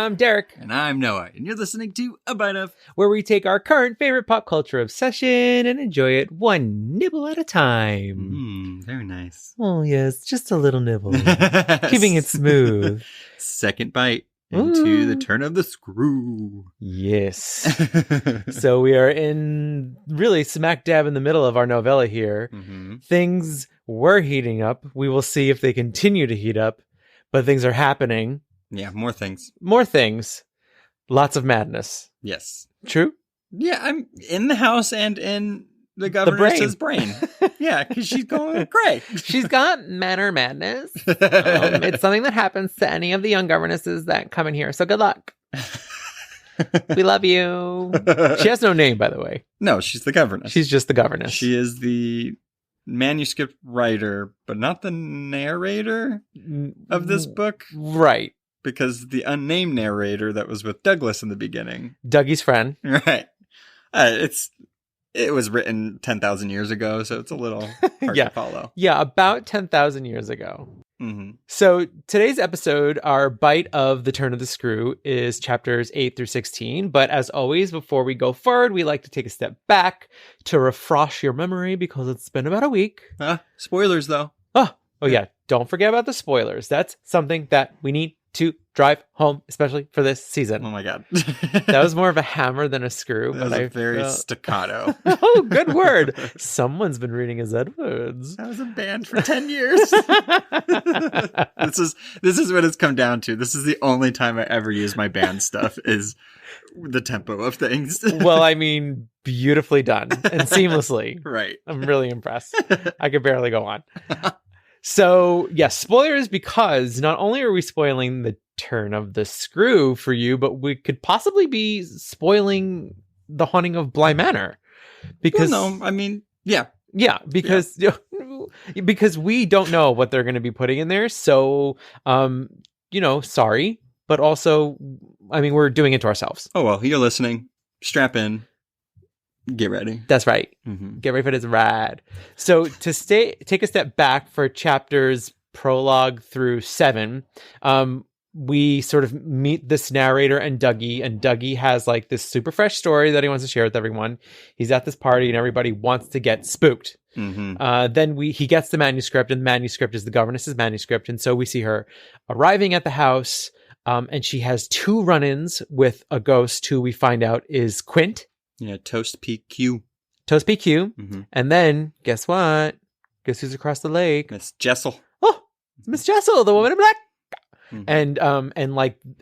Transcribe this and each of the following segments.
I'm Derek. And I'm Noah, and you're listening to A Bite Of, where we take our current favorite pop culture obsession and enjoy it one nibble at a time. Very nice. Oh, yes, just a little nibble. Keeping it smooth. Second bite into the turn of the screw. Yes. So we are in really smack dab in the middle of our novella here. Things were heating up. We will see if they continue to heat up, but things are happening. Yeah, more things. More things. Lots of madness. Yes. True? Yeah, I'm in the house and in the governess's brain. Yeah, because she's going cray. She's got manor madness. It's something that happens to any of the young governesses that come in here. So good luck. We love you. She has no name, by the way. No, she's the governess. She's just the governess. She is the manuscript writer, but not the narrator of this book. Right. Because the unnamed narrator that was with Douglas in the beginning. Dougie's friend. Right. It was written 10,000 years ago, so it's a little hard to follow. Yeah, about 10,000 years ago. So today's episode, our bite of The Turn of the Screw, is chapters 8 through 16. But as always, before we go forward, we like to take a step back to refresh your memory because it's been about a week. Spoilers, though. Oh yeah. Don't forget about the spoilers. That's something that we need to drive home, especially for this season. Oh my God. That was more of a hammer than a screw. That was very staccato. Oh, good word. Someone's been reading his Edwards. I was a band for 10 years. This is what it's come down to. This is the only time I ever use my band stuff is the tempo of things. Well, I mean, beautifully done and seamlessly. Right. I'm really impressed. I could barely go on. So, yes, spoilers, because not only are we spoiling the turn of the screw for you, but we could possibly be spoiling the Haunting of Bly Manor. Because because we don't know what they're going to be putting in there. So, sorry, but also, I mean, we're doing it to ourselves. Oh, well, you're listening. Strap in. Get ready. That's right. Get ready for this ride. So to take a step back for chapters prologue through 7, we sort of meet this narrator and Dougie has like this super fresh story that he wants to share with everyone. He's at this party and everybody wants to get spooked. Then he gets the manuscript, and the manuscript is the governess's manuscript. And so we see her arriving at the house, and she has 2 run-ins with a ghost who we find out is Quint. Yeah, Toast PQ. Toast PQ. And then, guess what? Guess who's across the lake? Miss Jessel. Oh, Miss Jessel, the woman in black.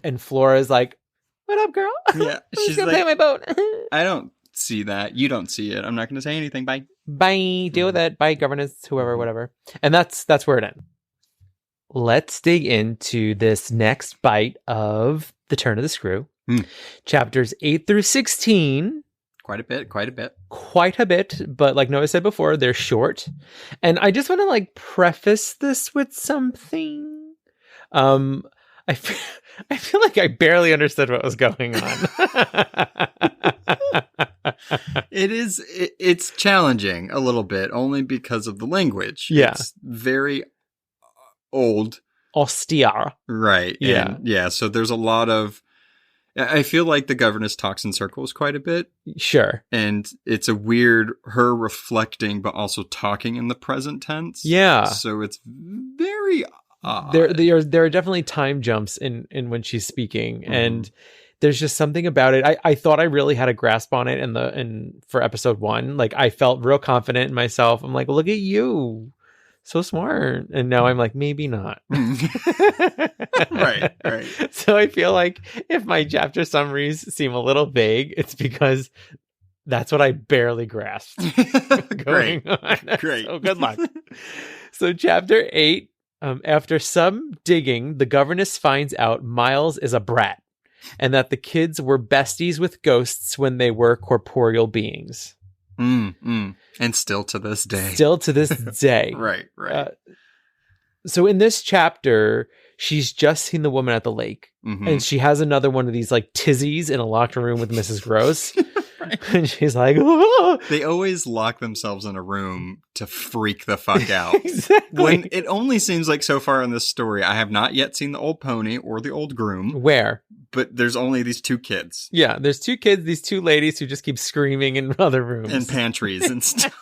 And Flora's like, what up, girl? Yeah, she's gonna pay my boat. I don't see that. You don't see it. I'm not gonna say anything. Bye. Bye. Deal with it. Bye, governess, whoever, whatever. And that's where it ends. Let's dig into this next bite of The Turn of the Screw. Chapters 8 through 16. Quite a bit, but like Noah said before, they're short. And I just want to preface this with something. I feel like I barely understood what was going on. It's challenging a little bit, only because of the language. Yeah. It's very old. Austere. Right. Yeah. And so there's a lot of... I feel like the governess talks in circles quite a bit. Sure. And it's a weird, her reflecting, but also talking in the present tense. Yeah. So it's very odd. There are definitely time jumps in when she's speaking. And there's just something about it. I thought I really had a grasp on it for episode 1. Like, I felt real confident in myself. I'm like, look at you. So smart. And now I'm like, maybe not. Right. So I feel like if my chapter summaries seem a little vague, it's because that's what I barely grasped going on. Great. So good luck. So chapter 8, after some digging, the governess finds out Miles is a brat and that the kids were besties with ghosts when they were corporeal beings. And still to this day. Right. So in this chapter, she's just seen the woman at the lake. And she has another one of these tizzies in a locked room with Mrs. Gross. And she's like, oh! They always lock themselves in a room to freak the fuck out. Exactly. When it only seems like so far in this story, I have not yet seen the old pony or the old groom. Where? but there's only these 2 kids. Yeah, there's 2 kids, these 2 ladies who just keep screaming in other rooms. And pantries and stuff.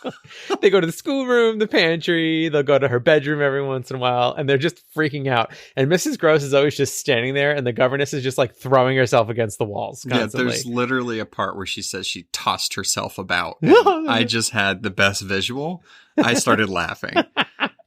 They go to the schoolroom, the pantry, they'll go to her bedroom every once in a while, and they're just freaking out. And Mrs. Gross is always just standing there, and the governess is just like throwing herself against the walls constantly. Yeah, there's literally a part where she says she tossed herself about. I just had the best visual. I started laughing.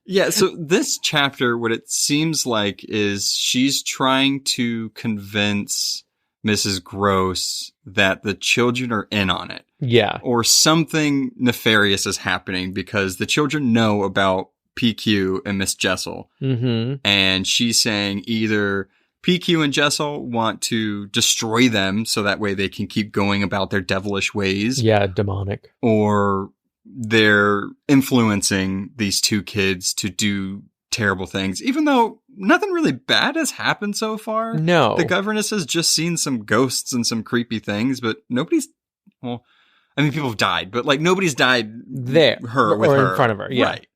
Yeah, so this chapter, what it seems like is she's trying to convince Mrs. Gross that the children are in on it. Yeah. Or something nefarious is happening because the children know about PQ and Miss Jessel. Mm-hmm. And she's saying either PQ and Jessel want to destroy them so that way they can keep going about their devilish ways. Yeah, demonic. Or they're influencing these 2 kids to do terrible things, even though nothing really bad has happened so far. No. The governess has just seen some ghosts and some creepy things, but nobody's, well, I mean, people have died, but like nobody's died there with or her. In front of her. Yeah. Right.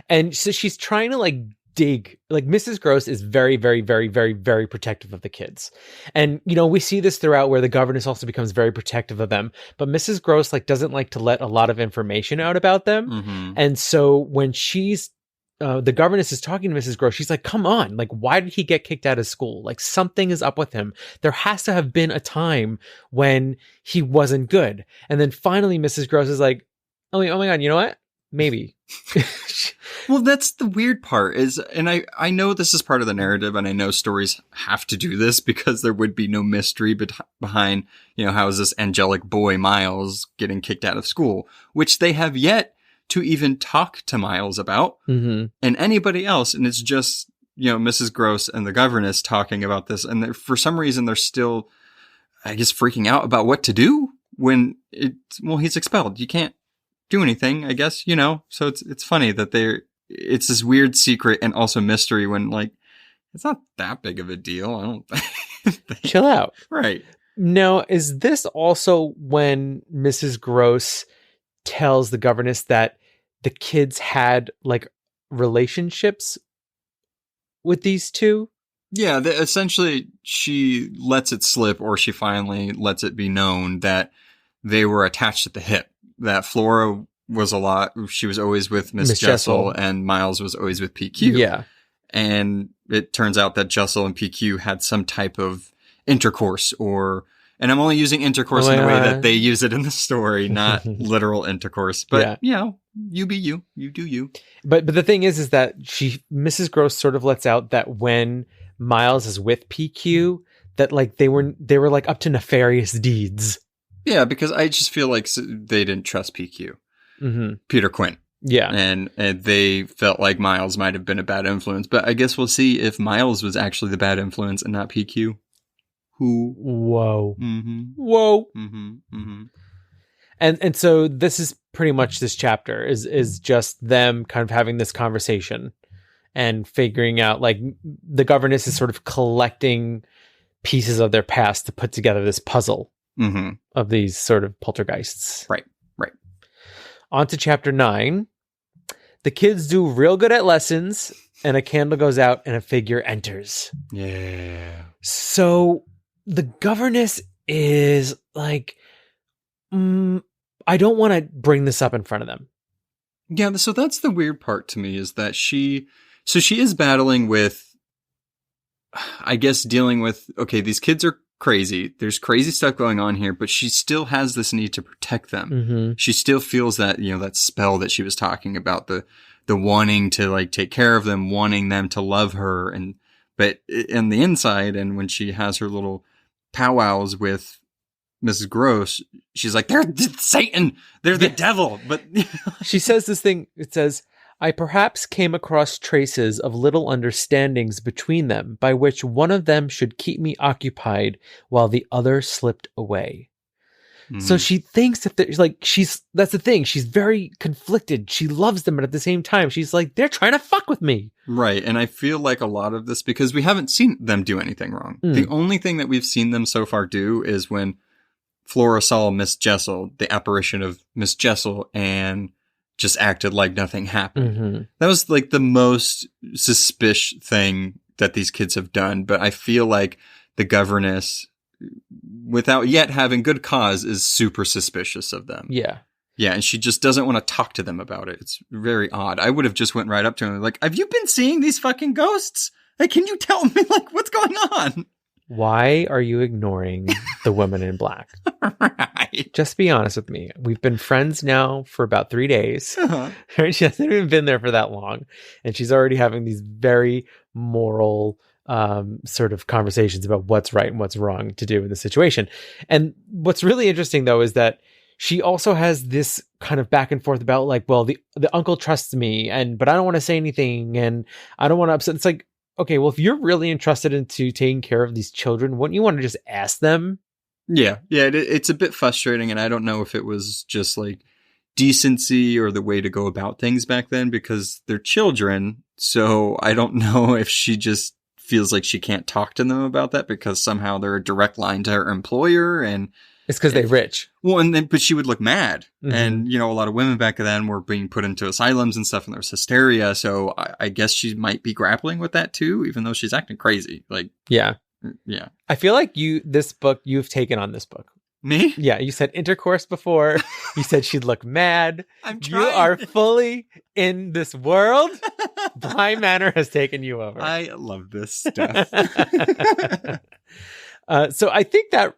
And so she's trying to like dig, like Mrs. Gross is very, very, very, very, very protective of the kids. And, you know, we see this throughout where the governess also becomes very protective of them, but Mrs. Gross like doesn't like to let a lot of information out about them. Mm-hmm. And so when she's, the governess is talking to Mrs. Gross, she's like, come on, like, why did he get kicked out of school? Like something is up with him. There has to have been a time when he wasn't good. And then finally Mrs. Gross is like, oh my God, you know what? Maybe. Well, that's the weird part is, and I know this is part of the narrative and I know stories have to do this because there would be no mystery behind, you know, how is this angelic boy Miles getting kicked out of school, which they have yet to even talk to Miles about and anybody else. And it's just, you know, Mrs. Gross and the governess talking about this. And for some reason, they're still, I guess, freaking out about what to do when he's expelled. You can't do anything, I guess, you know? So it's funny that it's this weird secret and also mystery when like, it's not that big of a deal. I don't think. Chill out. Right. Now, is this also when Mrs. Gross tells the governess that the kids had like relationships with these 2? Yeah, essentially she lets it slip, or she finally lets it be known that they were attached at the hip. That Flora was she was always with Miss Jessel and Miles was always with PQ. Yeah. And it turns out that Jessel and PQ had some type of intercourse and I'm only using intercourse in the way that they use it in the story, not literal intercourse. But, you know, you be you. You do you. But the thing is that Mrs. Gross sort of lets out that when Miles is with PQ, that like they were like up to nefarious deeds. Yeah, because I just feel like they didn't trust PQ. Mm-hmm. Peter Quint. Yeah. And they felt like Miles might have been a bad influence. But I guess we'll see if Miles was actually the bad influence and not PQ. Whoa. Mm-hmm. Whoa. Mm-hmm. Mm-hmm. And so this is pretty much this chapter is just them kind of having this conversation and figuring out, like, the governess is sort of collecting pieces of their past to put together this puzzle of these sort of poltergeists. Right. On to chapter 9. The kids do real good at lessons, and a candle goes out and a figure enters. Yeah. So the governess is like, I don't want to bring this up in front of them. Yeah, so that's the weird part to me, is that she is battling with, I guess, dealing with, okay, these kids are crazy. There's crazy stuff going on here, but she still has this need to protect them. Mm-hmm. She still feels that, you know, that spell that she was talking about, the wanting to like take care of them, wanting them to love her. But in the inside, and when she has her little powwows with Mrs. Gross, she's like, they're Satan. They're the devil. But she says this thing. It says, I perhaps came across traces of little understandings between them by which one of them should keep me occupied while the other slipped away. Mm. So she thinks that there's like, that's the thing. She's very conflicted. She loves them, but at the same time, she's like, they're trying to fuck with me. Right. And I feel like a lot of this, because we haven't seen them do anything wrong. The only thing that we've seen them so far do is when Flora saw Miss Jessel, the apparition of Miss Jessel, and just acted like nothing happened. Mm-hmm. That was like the most suspicious thing that these kids have done. But I feel like the governess without yet having good cause, is super suspicious of them. Yeah. Yeah, and she just doesn't want to talk to them about it. It's very odd. I would have just went right up to him like, have you been seeing these fucking ghosts? Like, can you tell me, like, what's going on? Why are you ignoring the woman in black? Right. Just be honest with me. We've been friends now for about 3 days. Right? She hasn't even been there for that long. And she's already having these very moral sort of conversations about what's right and what's wrong to do in the situation. And what's really interesting, though, is that she also has this kind of back and forth about like, well, the uncle trusts me, but I don't want to say anything, and I don't want to upset. It's like, okay, well, if you're really entrusted into taking care of these children, wouldn't you want to just ask them? Yeah, it's a bit frustrating, and I don't know if it was just like decency or the way to go about things back then, because they're children. So I don't know if she just feels like she can't talk to them about that because somehow they're a direct line to her employer, and it's because they're rich. Well, but she would look mad. Mm-hmm. And, a lot of women back then were being put into asylums and stuff, and there was hysteria. So I guess she might be grappling with that too, even though she's acting crazy. Like, yeah. I feel like you've taken on this book. Me? Yeah. You said intercourse before. You said she'd look mad. I'm trying. You are fully in this world. Bly Manor has taken you over. I love this stuff. So I think that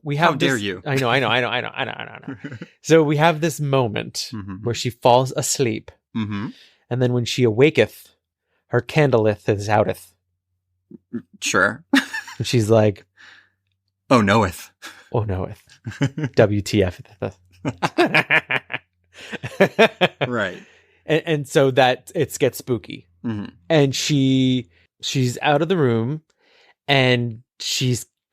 we have. How dare you? I know. So we have this moment where she falls asleep, and then when she awaketh, her candleth is outeth. Sure. And she's like, "Oh knoweth, WTF?" Right. And so that it gets spooky, and she's out of the room, and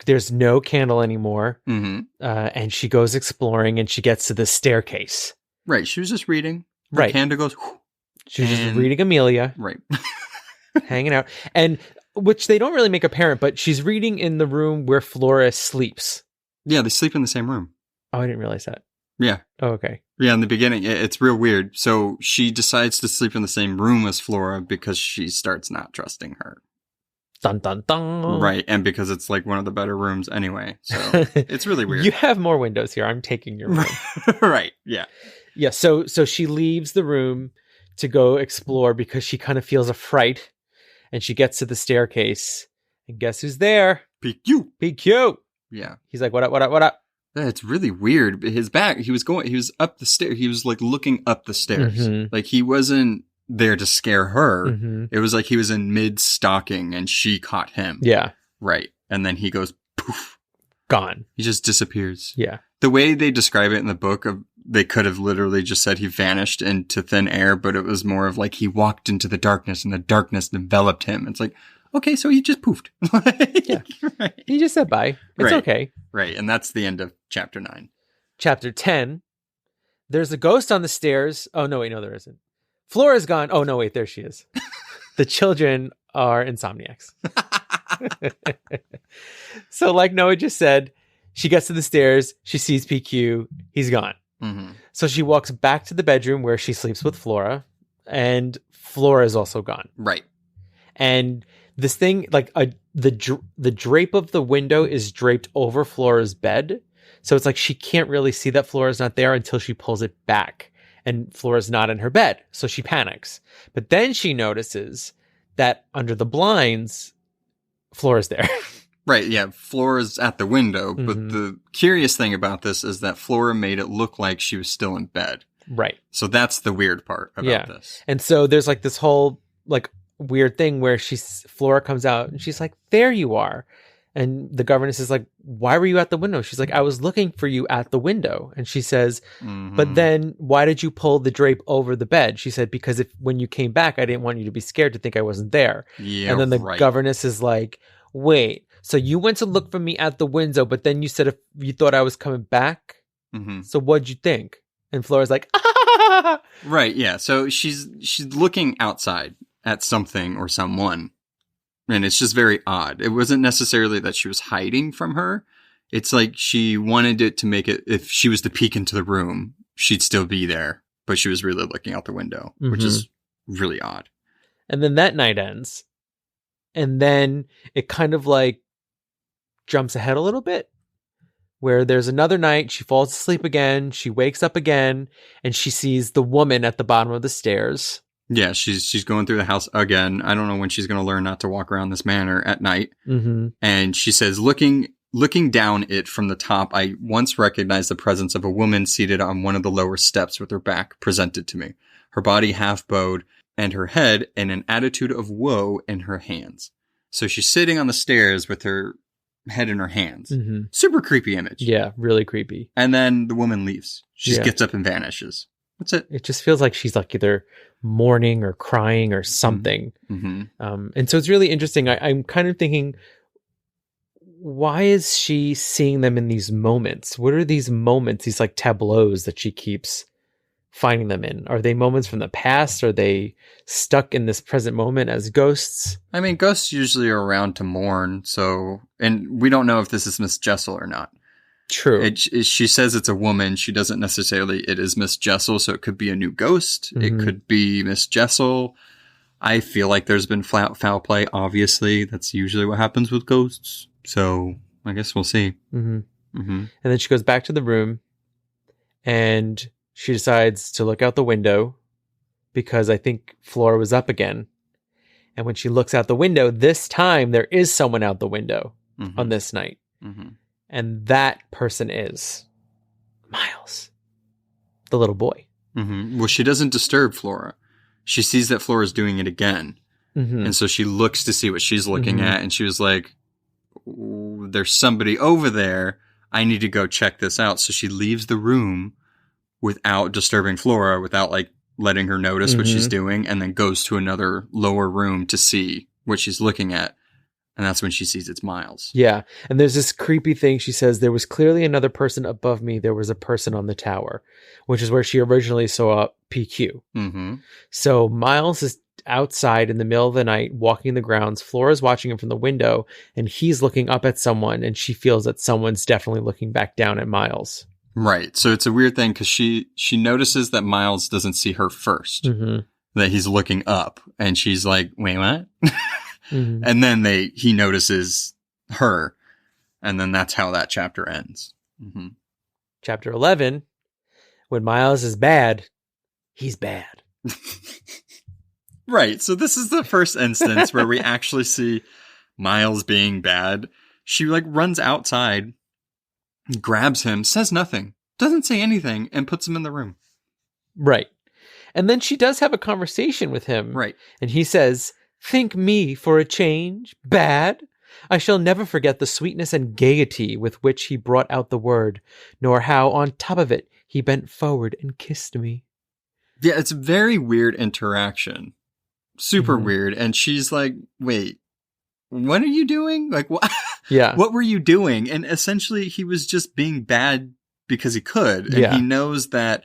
there's no candle anymore, and she goes exploring, and she gets to the staircase. Right, she was just reading. Right, candle goes. She was just reading Amelia. Right, hanging out, and which they don't really make apparent, but she's reading in the room where Flora sleeps. Yeah, they sleep in the same room. Oh, I didn't realize that. Yeah. Oh, okay. Yeah, in the beginning, it's real weird. So she decides to sleep in the same room as Flora because she starts not trusting her. Dun, dun, dun. Right, and because it's like one of the better rooms anyway. So it's really weird. You have more windows here. I'm taking your room. Right, yeah. Yeah, so she leaves the room to go explore because she kind of feels a fright. And she gets to the staircase. And guess who's there? PQ. PQ. Yeah. He's like, what up, what up, what up? It's really weird. His back, he was up the stairs. He was like looking up the stairs. Like he wasn't there to scare her. It was like he was in mid-stalking and she caught him. Yeah. Right. And then he goes poof. Gone. He just disappears. Yeah. The way they describe it in the book, they could have literally just said he vanished into thin air, but it was more of like he walked into the darkness and the darkness enveloped him. It's like, okay, so he just poofed. Yeah. Right. He just said bye. It's okay. Right. And that's the end of chapter 9. Chapter 10. There's a ghost on the stairs. Oh, no, wait, no, there isn't. Flora's gone. Oh, no, wait, there she is. The children are insomniacs. So like Noah just said, she gets to the stairs. She sees PQ. He's gone. So she walks back to the bedroom where she sleeps with Flora, and Flora is also gone. Right. And this thing, like the drape of the window is draped over Flora's bed. So it's like she can't really see that Flora's not there until she pulls it back. And Flora's not in her bed. So she panics. But then she notices that under the blinds, Flora's there. Right, yeah, Flora's at the window, but the curious thing about this is that Flora made it look like she was still in bed. Right. So that's the weird part about this. And so there's like this whole like weird thing where Flora comes out and she's like, there you are. And the governess is like, why were you at the window? She's like, I was looking for you at the window. And she says, but then why did you pull the drape over the bed? She said, because when you came back, I didn't want you to be scared to think I wasn't there. Yeah, and then the governess is like, wait, so you went to look for me at the window, but then you said if you thought I was coming back. So what'd you think? And Flora's like, ah! Right, yeah. So she's looking outside at something or someone. And it's just very odd. It wasn't necessarily that she was hiding from her. It's like she wanted it to make it, if she was to peek into the room, she'd still be there. But she was really looking out the window, which is really odd. And then that night ends. And then it kind of like jumps ahead a little bit, where there's another night, she falls asleep again, she wakes up again, and she sees the woman at the bottom of the stairs. Yeah, she's going through the house again. I don't know when she's going to learn not to walk around this manor at night. Mm-hmm. And she says, looking down it from the top, I once recognized the presence of a woman seated on one of the lower steps with her back presented to me, her body half bowed, and her head in an attitude of woe in her hands. So she's sitting on the stairs with her head in her hands. Mm-hmm. Super creepy image. Yeah, really creepy. And then the woman leaves. She just Yeah. gets up and vanishes. That's it. It just feels like she's like either mourning or crying or something. Mm-hmm. And so it's really interesting. I'm kind of thinking, why is she seeing them in these moments? What are these moments, these like tableaus that she keeps finding them in? Are they moments from the past? Are they stuck in this present moment as ghosts? I mean, ghosts usually are around to mourn, so... And we don't know if this is Miss Jessel or not. True. She says it's a woman. She doesn't necessarily... It is Miss Jessel, so it could be a new ghost. Mm-hmm. It could be Miss Jessel. I feel like there's been foul play, obviously. That's usually what happens with ghosts. So, I guess we'll see. Mm-hmm. Mm-hmm. And then she goes back to the room and she decides to look out the window because I think Flora was up again. And when she looks out the window, this time there is someone out the window Mm-hmm. on this night. Mm-hmm. And that person is Miles, the little boy. Mm-hmm. Well, she doesn't disturb Flora. She sees that Flora's doing it again. Mm-hmm. And so she looks to see what she's looking Mhm. at. And she was like, there's somebody over there. I need to go check this out. So she leaves the room without disturbing Flora, without like letting her notice what she's doing, and then goes to another lower room to see what she's looking at. And that's when she sees it's Miles. Yeah. And there's this creepy thing. She says, there was clearly another person above me. There was a person on the tower, which is where she originally saw PQ. Mm-hmm. So Miles is outside in the middle of the night, walking the grounds. Flora's watching him from the window, and he's looking up at someone, and she feels that someone's definitely looking back down at Miles. Right. So it's a weird thing because she notices that Miles doesn't see her first, Mm-hmm. that he's looking up, and she's like, wait, what? Mm-hmm. And then he notices her, and then that's how that chapter ends. Mm-hmm. Chapter 11, when Miles is bad, he's bad. Right. So this is the first instance where we actually see Miles being bad. She like runs outside, grabs him, says nothing, doesn't say anything, and puts him in the room. Right. And then she does have a conversation with him. Right. And he says, think me for a change bad? I shall never forget the sweetness and gaiety with which he brought out the word, nor how on top of it he bent forward and kissed me. Yeah, it's a very weird interaction. Super Mhm. weird. And she's like, wait, what are you doing? Like, what? Yeah. What were you doing? And essentially, he was just being bad because he could. And Yeah. he knows that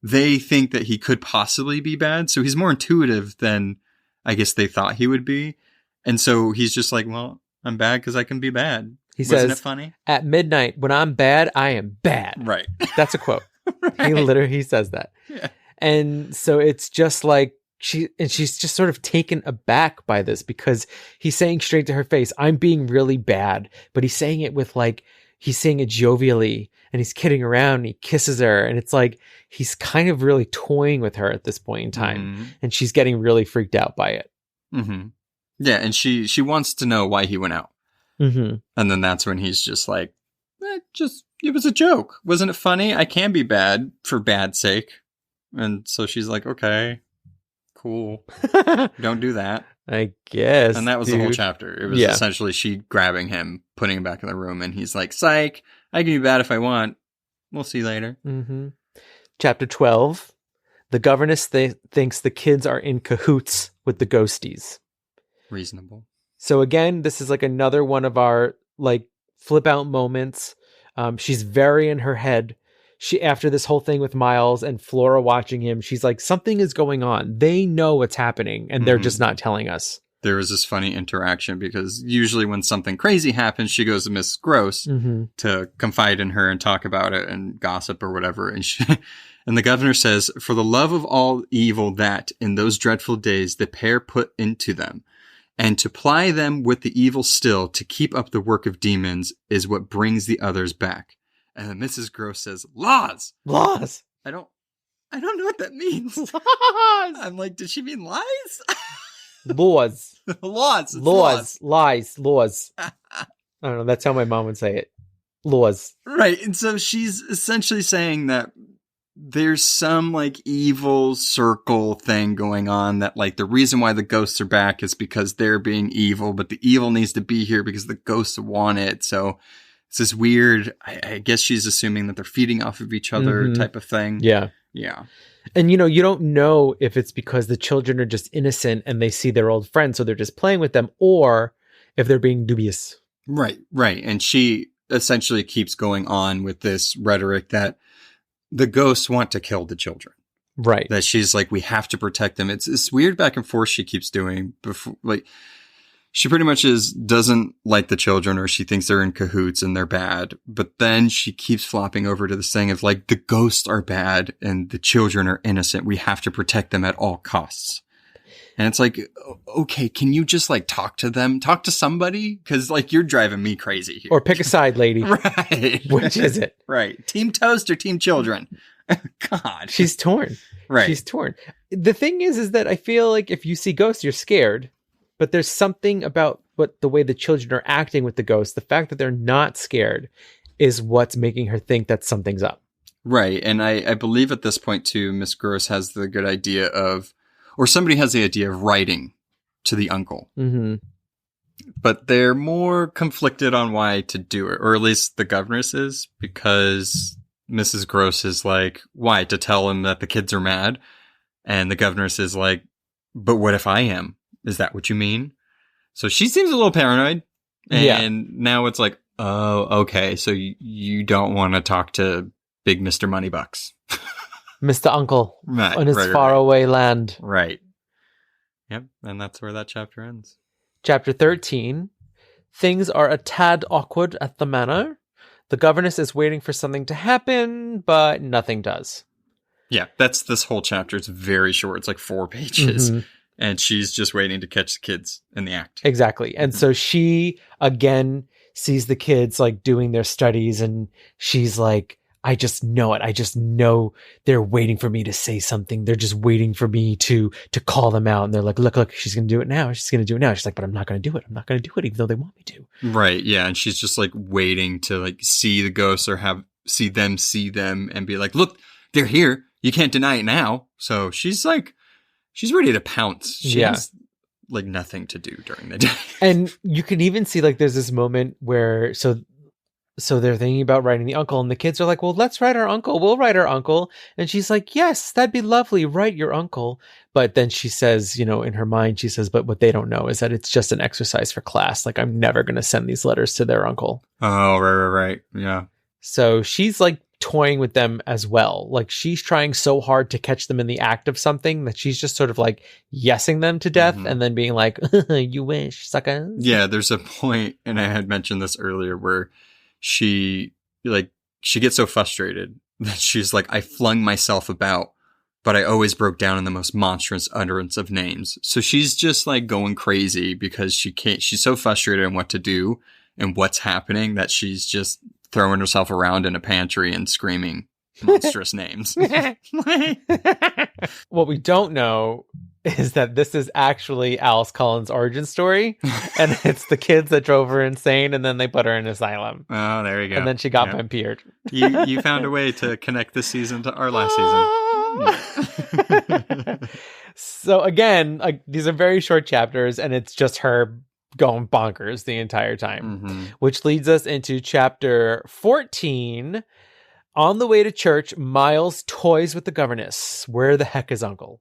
they think that he could possibly be bad. So he's more intuitive than I guess they thought he would be. And so he's just like, well, I'm bad because I can be bad. He Wasn't says, it funny? at midnight, when I'm bad, I am bad. Right. That's a quote. Right. He says that. Yeah. And so it's just like she's just sort of taken aback by this because he's saying straight to her face, I'm being really bad. But he's saying it with like, he's saying it jovially and he's kidding around and he kisses her. And it's like, he's kind of really toying with her at this point in time. Mm-hmm. And she's getting really freaked out by it. Mm-hmm. Yeah. And she wants to know why he went out. Mm-hmm. And then that's when he's just like, it was a joke. Wasn't it funny? I can be bad for bad's sake. And so she's like, okay, cool. Don't do that. I guess. And that was the whole chapter. It was Yeah. essentially she grabbing him, putting him back in the room. And he's like, psych, I can be bad if I want. We'll see later. Mm-hmm. Chapter 12. The governess thinks the kids are in cahoots with the ghosties. Reasonable. So again, this is like another one of our like flip out moments. She's very in her head. After this whole thing with Miles and Flora watching him, she's like, something is going on. They know what's happening and they're just not telling us. There was this funny interaction because usually when something crazy happens, she goes to Miss Gross to confide in her and talk about it and gossip or whatever. And and the governor says, for the love of all evil that in those dreadful days the pair put into them, And to ply them with the evil still, to keep up the work of demons, is what brings the others back. And then Mrs. Gross says, laws! Laws! I don't know what that means. Laws! I'm like, did she mean lies? Laws. Laws. Laws. Lies. Laws. I don't know. That's how my mom would say it. Laws. Right. And so she's essentially saying that there's some like evil circle thing going on, that like the reason why the ghosts are back is because they're being evil, but the evil needs to be here because the ghosts want it. So it's this weird, I guess she's assuming that they're feeding off of each other type of thing. Yeah. Yeah. And, you know, you don't know if it's because the children are just innocent and they see their old friends, so they're just playing with them, or if they're being dubious. Right, right. And she essentially keeps going on with this rhetoric that the ghosts want to kill the children. Right. That she's like, we have to protect them. It's this weird back and forth she keeps doing before, like, she pretty much doesn't like the children, or she thinks they're in cahoots and they're bad. But then she keeps flopping over to this thing of like, the ghosts are bad and the children are innocent. We have to protect them at all costs. And it's like, okay, can you just like talk to them? Talk to somebody? Because like, you're driving me crazy here. Or pick a side, lady. Right. Which is it? Right. Team Toast or Team Children? God. She's torn. Right. She's torn. The thing is that I feel like if you see ghosts, you're scared. But there's something about the way the children are acting with the ghosts. The fact that they're not scared is what's making her think that something's up. Right. And I believe at this point too, Miss Gross has the good idea of, or somebody has the idea of writing to the uncle. Mm-hmm. But they're more conflicted on why to do it, or at least the governess is, because Mrs. Gross is like, why? To tell him that the kids are mad? And the governess is like, but what if I am? Is that what you mean? So she seems a little paranoid. And now it's like, oh, okay. So you don't want to talk to big Mr. Moneybucks. Mr. Uncle Right, on his right. faraway land. Right. Yep. And that's where that chapter ends. Chapter 13. Things are a tad awkward at the manor. The governess is waiting for something to happen, but nothing does. Yeah, that's this whole chapter. It's very short. It's like 4 pages. Mm-hmm. And she's just waiting to catch the kids in the act. Exactly. And so she, again, sees the kids like doing their studies, and she's like, I just know it. I just know they're waiting for me to say something. They're just waiting for me to call them out. And they're like, look, she's going to do it now. She's going to do it now. She's like, but I'm not going to do it. I'm not going to do it, even though they want me to. Right. Yeah. And she's just like waiting to like see the ghosts, or see them and be like, look, they're here. You can't deny it now. So she's ready to pounce. She has like nothing to do during the day. And you can even see like there's this moment where so they're thinking about writing the uncle, and the kids are like, well, let's write our uncle. We'll write our uncle. And she's like, yes, that'd be lovely. Write your uncle. But then she says, you know, in her mind, she says, but what they don't know is that it's just an exercise for class. Like, I'm never going to send these letters to their uncle. Oh, right. Yeah. So she's like toying with them as well. Like, she's trying so hard to catch them in the act of something that she's just sort of like yesing them to death and then being like, you wish, suckers. Yeah, there's a point, and I had mentioned this earlier, where she gets so frustrated that she's like, I flung myself about, but I always broke down in the most monstrous utterance of names. So she's just like going crazy because she's so frustrated on what to do and what's happening that she's just throwing herself around in a pantry and screaming monstrous names. What we don't know is that this is actually Alice Cullen's origin story, and it's the kids that drove her insane, and then they put her in an asylum. Oh, there you go. And then she got vampired. You found a way to connect this season to our last season. So again, like, these are very short chapters, and it's just her going bonkers the entire time, which leads us into chapter 14. On the way to church, Miles toys with the governess. Where the heck is Uncle?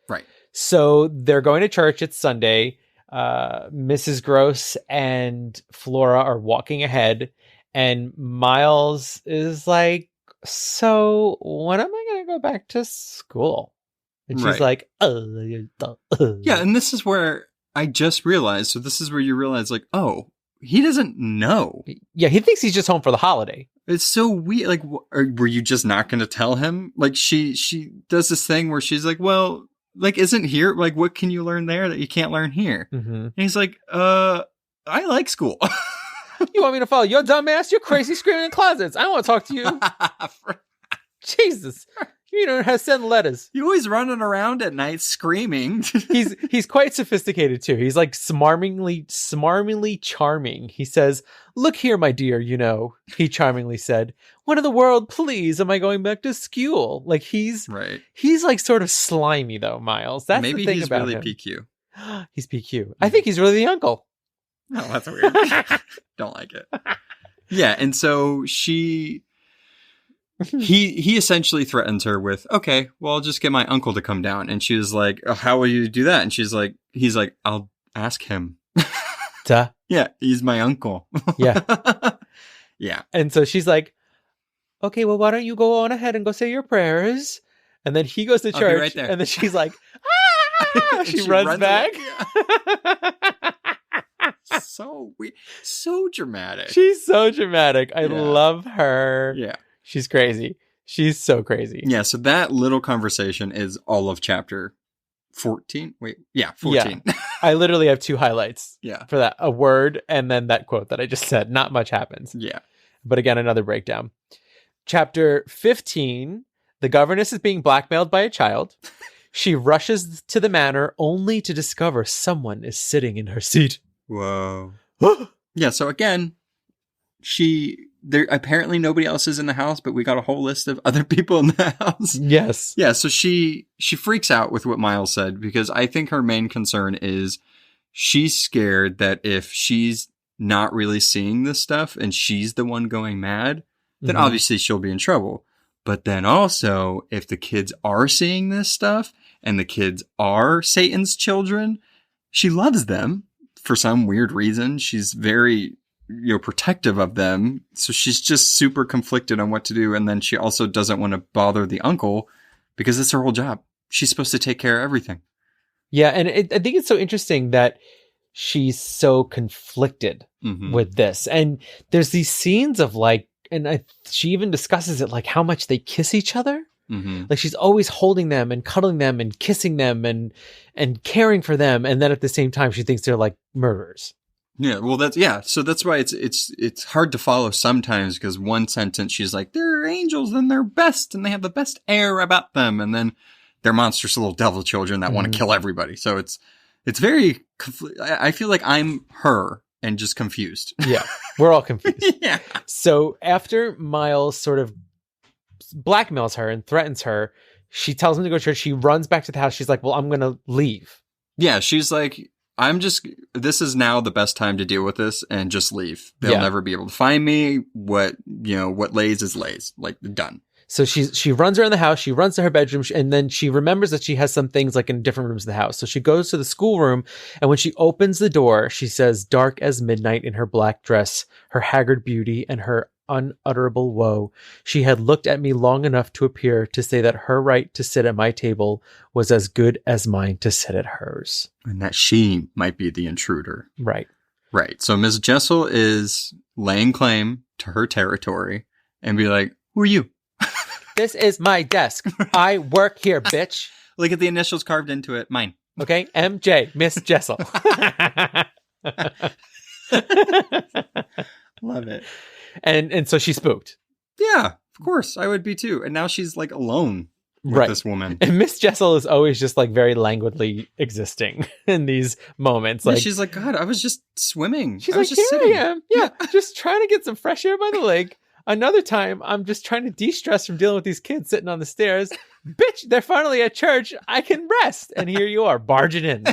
Right. So they're going to church. It's Sunday. Mrs. Gross and Flora are walking ahead, and Miles is like, so when am I going to go back to school? And she's like, Yeah, and this is where I just realized. So this is where you realize, like, oh, he doesn't know. Yeah, he thinks he's just home for the holiday. It's so weird. Like, were you just not going to tell him? Like, she does this thing where she's like, well, like, isn't here, like, what can you learn there that you can't learn here? Mm-hmm. And he's like, I like school. You want me to follow your dumb ass? You're crazy screaming in closets. I don't want to talk to you. Jesus. You don't know how to send letters. You always running around at night screaming. He's quite sophisticated too. He's like smarmingly charming. He says, "Look here, my dear, he charmingly said, what in the world, please, am I going back to school?" Like he's like sort of slimy though, Miles. That's Maybe the thing he's about really him. PQ. He's PQ. I think he's really the uncle. No, that's weird. Don't like it. Yeah, and so he essentially threatens her with, okay, well, I'll just get my uncle to come down. And she was like, oh, how will you do that? And he's like, I'll ask him. Duh. Yeah, he's my uncle. Yeah. Yeah. And so she's like, okay, well, why don't you go on ahead and go say your prayers? And then he goes to church. right there. And then she's like, ah! she runs back. So weird. So dramatic. She's so dramatic. I love her. Yeah. She's crazy. She's so crazy. Yeah, so that little conversation is all of chapter 14. Wait, yeah, 14. Yeah. I literally have 2 highlights Yeah. for that. A word and then that quote that I just said. Not much happens. Yeah. But again, another breakdown. Chapter 15, the governess is being blackmailed by a child. She rushes to the manor only to discover someone is sitting in her seat. Whoa. Yeah, so again, there apparently nobody else is in the house, but we got a whole list of other people in the house. Yes. Yeah, so she freaks out with what Miles said, because I think her main concern is she's scared that if she's not really seeing this stuff and she's the one going mad, then obviously she'll be in trouble. But then also, if the kids are seeing this stuff and the kids are Satan's children, she loves them for some weird reason. She's very, protective of them. So she's just super conflicted on what to do. And then she also doesn't want to bother the uncle because it's her whole job. She's supposed to take care of everything. Yeah. And I think it's so interesting that she's so conflicted with this. And there's these scenes of like, she even discusses it, like how much they kiss each other. Like she's always holding them and cuddling them and kissing them and caring for them. And then at the same time, she thinks they're like murderers. Yeah. Well, so that's why it's hard to follow sometimes, because one sentence she's like, they're angels and they're best and they have the best air about them. And then they're monstrous little devil children that want to kill everybody. So it's very, I feel like I'm her and just confused. Yeah. We're all confused. Yeah. So after Miles sort of blackmails her and threatens her, she tells him to go to church. She runs back to the house. She's like, well, I'm going to leave. Yeah. She's like, this is now the best time to deal with this and just leave. They'll never be able to find me. What lays is lays. Like, done. So she runs around the house. She runs to her bedroom, and then she remembers that she has some things like in different rooms of the house. So she goes to the schoolroom, and when she opens the door, she says, dark as midnight in her black dress, her haggard beauty, and her unutterable woe, she had looked at me long enough to appear to say that her right to sit at my table was as good as mine to sit at hers. And that she might be the intruder. Right. Right. So Ms. Jessel is laying claim to her territory and be like, who are you? This is my desk. I work here, bitch. Look at the initials carved into it. Mine. Okay. MJ, Miss Jessel. Love it. And so she's spooked. Yeah, of course. I would be too. And now she's like alone with this woman. And Miss Jessel is always just like very languidly existing in these moments. Like she's like, God, I was just swimming. She's I was like, just here sitting. I am. Yeah, just trying to get some fresh air by the lake. Another time, I'm just trying to de-stress from dealing with these kids sitting on the stairs. Bitch, they're finally at church. I can rest. And here you are, barging in.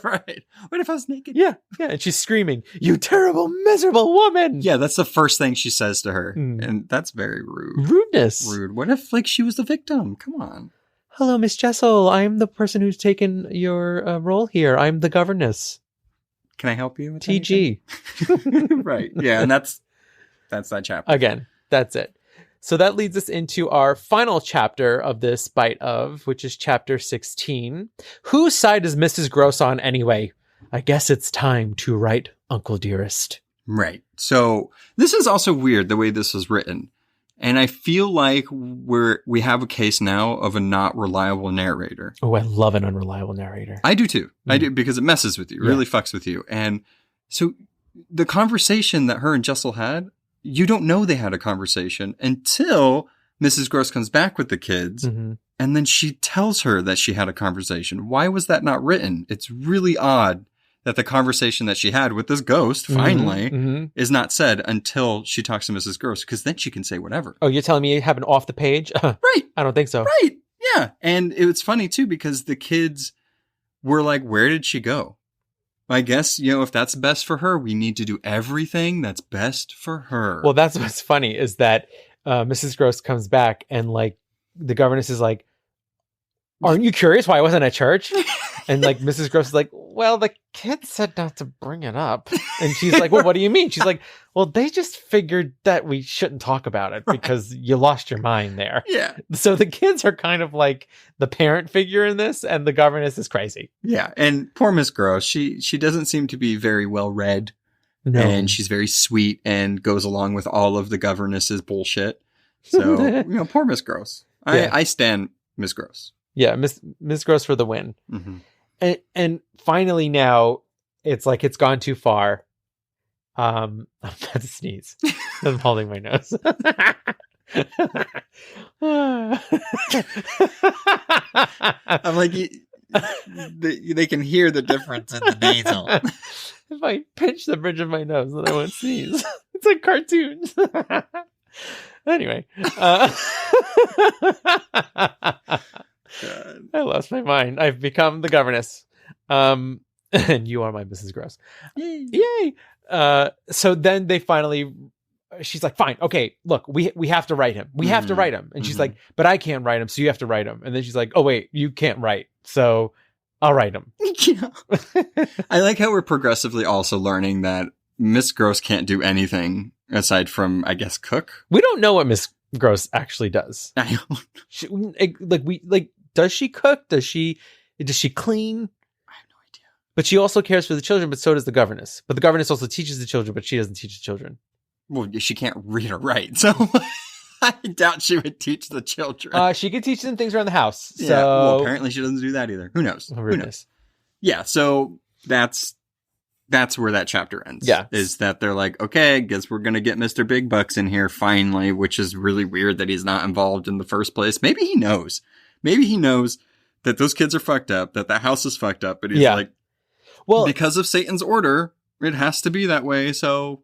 Right. What if I was naked? Yeah. And she's screaming, you terrible, miserable woman. Yeah, that's the first thing she says to her. And that's very rude. Rudeness. Rude. What if, like, she was the victim? Come on. Hello, Miss Jessel. I'm the person who's taken your role here. I'm the governess. Can I help you with TG. Right. Yeah, and that's that chapter. Again, that's it. So that leads us into our final chapter of this bite of, which is chapter 16. Whose side is Mrs. Gross on anyway? I guess it's time to write Uncle Dearest. Right. So this is also weird, the way this was written. And I feel like we have a case now of a not reliable narrator. Oh, I love an unreliable narrator. I do too. I do, because it messes with you, really fucks with you. And so the conversation that her and Jessel had, you don't know they had a conversation until Mrs. Gross comes back with the kids. And then she tells her that she had a conversation. Why was that not written? It's really odd that the conversation that she had with this ghost, finally, is not said until she talks to Mrs. Gross, because then she can say whatever. Oh, you're telling me it happened off the page? Right. I don't think so. Right. Yeah. And it was funny, too, because the kids were like, where did she go? I guess, if that's best for her, we need to do everything that's best for her. Well, that's what's funny is that Mrs. Gross comes back and like the governess is like, aren't you curious why I wasn't at church? And like Mrs. Gross is like, well, the kid said not to bring it up. And she's like, well, what do you mean? She's like, well, they just figured that we shouldn't talk about it because you lost your mind there. Yeah. So the kids are kind of like the parent figure in this, and the governess is crazy. Yeah. And poor Miss Gross, she doesn't seem to be very well read. No. And she's very sweet and goes along with all of the governess's bullshit. So, poor Miss Gross. I stand Miss Gross. Yeah, Miss Gross for the win. And finally now, it's like it's gone too far. I'm about to sneeze. I'm holding my nose. I'm like, they can hear the difference in the nasal. If I pinch the bridge of my nose, then I won't sneeze. It's like cartoons. Anyway. God. I lost my mind. I've become the governess. And you are my Mrs. Gross. Yay. So then they finally, she's like, fine. Okay, look, we have to write him. We have to write him. And she's like, but I can't write him. So you have to write him. And then she's like, oh wait, you can't write. So I'll write him. Yeah. I like how we're progressively also learning that Miss Gross can't do anything aside from, I guess, cook. We don't know what Miss Gross actually does. I don't. Does she cook? Does she clean? I have no idea. But she also cares for the children, but so does the governess. But the governess also teaches the children, but she doesn't teach the children. Well, she can't read or write, so I doubt she would teach the children. She could teach them things around the house. So... Yeah, well, apparently she doesn't do that either. Who knows? Who knows? Yeah, so that's where that chapter ends. Yeah. Is that they're like, okay, I guess we're going to get Mr. Big Bucks in here finally, which is really weird that he's not involved in the first place. Maybe he knows. Maybe he knows that those kids are fucked up, that the house is fucked up, but he's like, well, because of Satan's order, it has to be that way. So,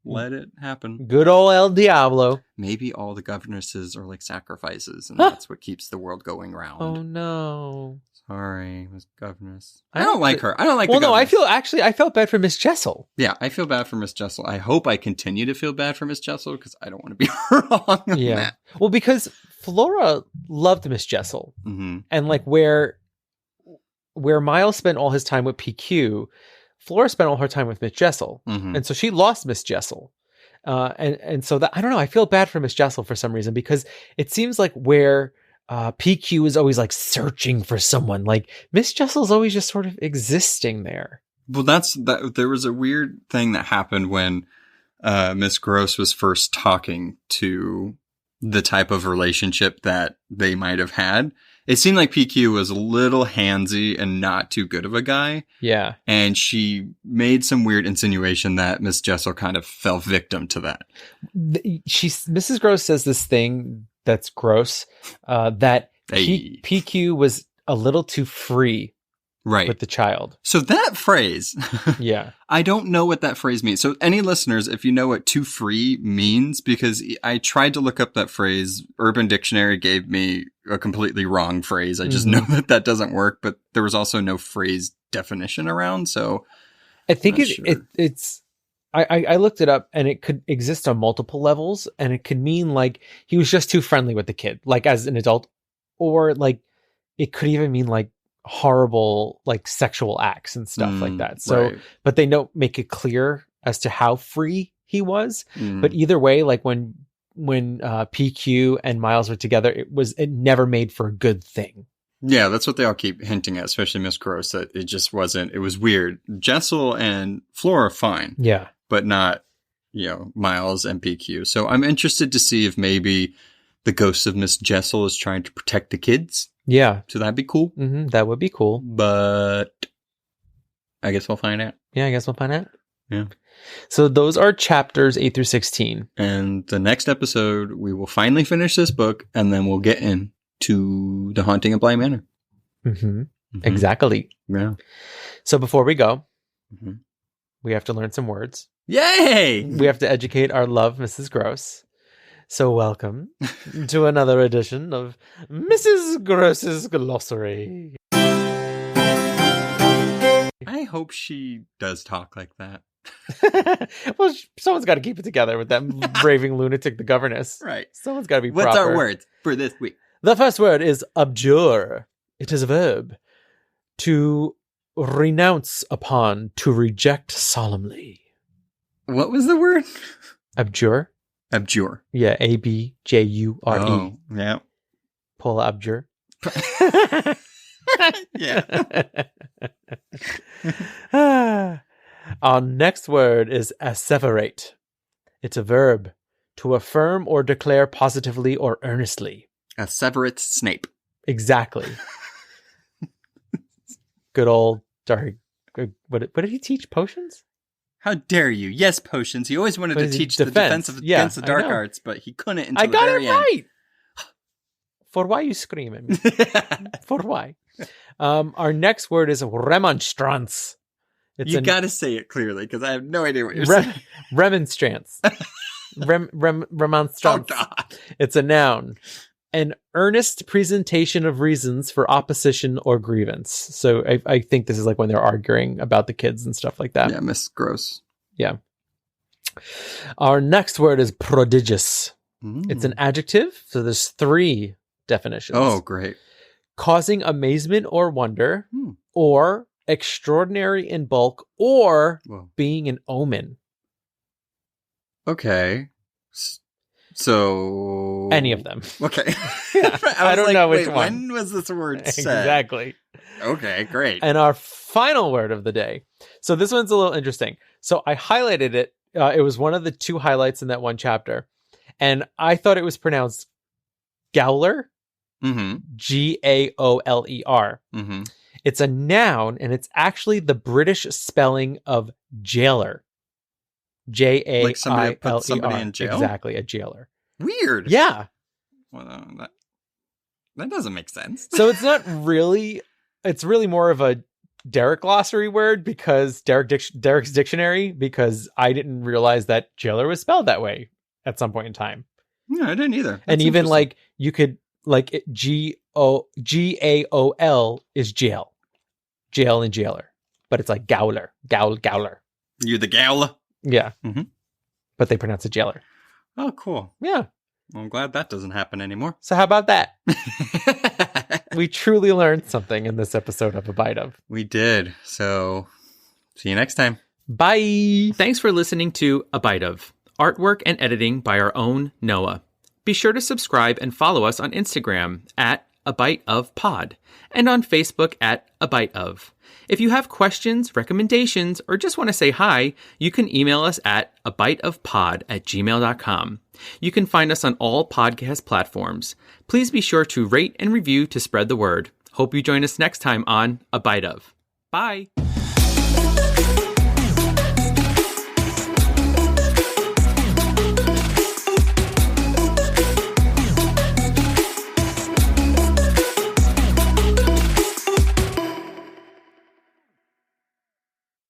let it happen. Good old El Diablo. Maybe all the governesses are like sacrifices, and that's what keeps the world going round. Oh no. Sorry, Miss Governess. I don't like her. I don't like. Well, the governess. I felt bad for Miss Jessel. Yeah, I feel bad for Miss Jessel. I hope I continue to feel bad for Miss Jessel because I don't want to be wrong on that. Well, because Flora loved Miss Jessel, and like where Miles spent all his time with PQ, Flora spent all her time with Miss Jessel, and so she lost Miss Jessel. And so that I don't know. I feel bad for Miss Jessel for some reason because it seems like where. PQ is always like searching for someone. Like Miss Jessel's always just sort of existing there. Well, there was a weird thing that happened when Miss Gross was first talking to the type of relationship that they might have had. It seemed like PQ was a little handsy and not too good of a guy. Yeah. And she made some weird insinuation that Miss Jessel kind of fell victim to that. Mrs. Gross says this thing that's gross, that PQ was a little too free with the child. So that phrase, yeah, I don't know what that phrase means. So any listeners, if you know what too free means, because I tried to look up that phrase, Urban Dictionary gave me a completely wrong phrase. I just know that doesn't work, but there was also no phrase definition around. So I think it's, I looked it up and it could exist on multiple levels, and it could mean like he was just too friendly with the kid, like as an adult, or like it could even mean like horrible like sexual acts and stuff like that. So, but they don't make it clear as to how free he was. But either way, like when PQ and Miles were together, it never made for a good thing. Yeah, that's what they all keep hinting at, especially Miss Gross, that it just wasn't. It was weird. Jessel and Flora, fine. Yeah. But not Miles and PQ. So I'm interested to see if maybe the ghost of Miss Jessel is trying to protect the kids. Yeah. So that'd be cool. Mm-hmm. That would be cool. But I guess we'll find out. Yeah, I guess we'll find out. Yeah. So those are chapters 8 through 16. And the next episode, we will finally finish this book, and then we'll get into The Haunting of Bly Manor. Mm-hmm. Exactly. Yeah. So before we go, Mhm. we have to learn some words. Yay! We have to educate our love, Mrs. Gross. So welcome to another edition of Mrs. Gross's Glossary. I hope she does talk like that. Well, someone's got to keep it together with that raving lunatic, the governess. Right. Someone's got to be What's proper. our word for this week? The first word is abjure. It is a verb. To renounce upon, to reject solemnly. What was the word? Abjure. Abjure. Yeah, Abjure. Oh, yeah. Paul abjure. Yeah. Our next word is asseverate. It's a verb. To affirm or declare positively or earnestly. Asseverate Snape. Exactly. Good old dark. What did he teach? Potions? How dare you? Yes, potions. He always wanted to teach the defense against the dark arts, but he couldn't until I got the very it right. For why you scream at me? end. For why? Our next word is remonstrance. You got to say it clearly because I have no idea what you're saying. Remonstrance. Remonstrance. Oh, God. It's a noun. An earnest presentation of reasons for opposition or grievance. So I think this is like when they're arguing about the kids and stuff like that. Yeah, Miss Gross. Yeah. Our next word is prodigious. Mm. It's an adjective. So there's 3 definitions. Oh, great. Causing amazement or wonder, or extraordinary in bulk, or being an omen. Okay. So Any of them. Okay. Yeah, I don't know which one. When was this word said? Exactly. Okay, great. And our final word of the day. So this one's a little interesting. So I highlighted it. It was one of the 2 highlights in that one chapter. And I thought it was pronounced Gowler. Mm-hmm. Gaoler. Mm-hmm. It's a noun, and it's actually the British spelling of jailer. Jailer. Like somebody put somebody in jail? Exactly, a jailer. Weird. Yeah. Well, that doesn't make sense. So it's not really, it's really more of a Derek glossary word because Derek's dictionary, because I didn't realize that jailer was spelled that way at some point in time. No, I didn't either. That's and even like you could like Gaol is jail and jailer, but it's like Gowler. You're the Gowler. Yeah. Mm-hmm. But they pronounce it jailer. Oh, cool. Yeah. Well, I'm glad that doesn't happen anymore. So how about that? We truly learned something in this episode of A Bite of. We did. So see you next time. Bye. Thanks for listening to A Bite of. Artwork and editing by our own Noah. Be sure to subscribe and follow us on Instagram at A Bite of Pod and on Facebook at A Bite of. If you have questions, recommendations, or just want to say hi, you can email us at abiteofpod@gmail.com. You can find us on all podcast platforms. Please be sure to rate and review to spread the word. Hope you join us next time on A Bite of. Bye!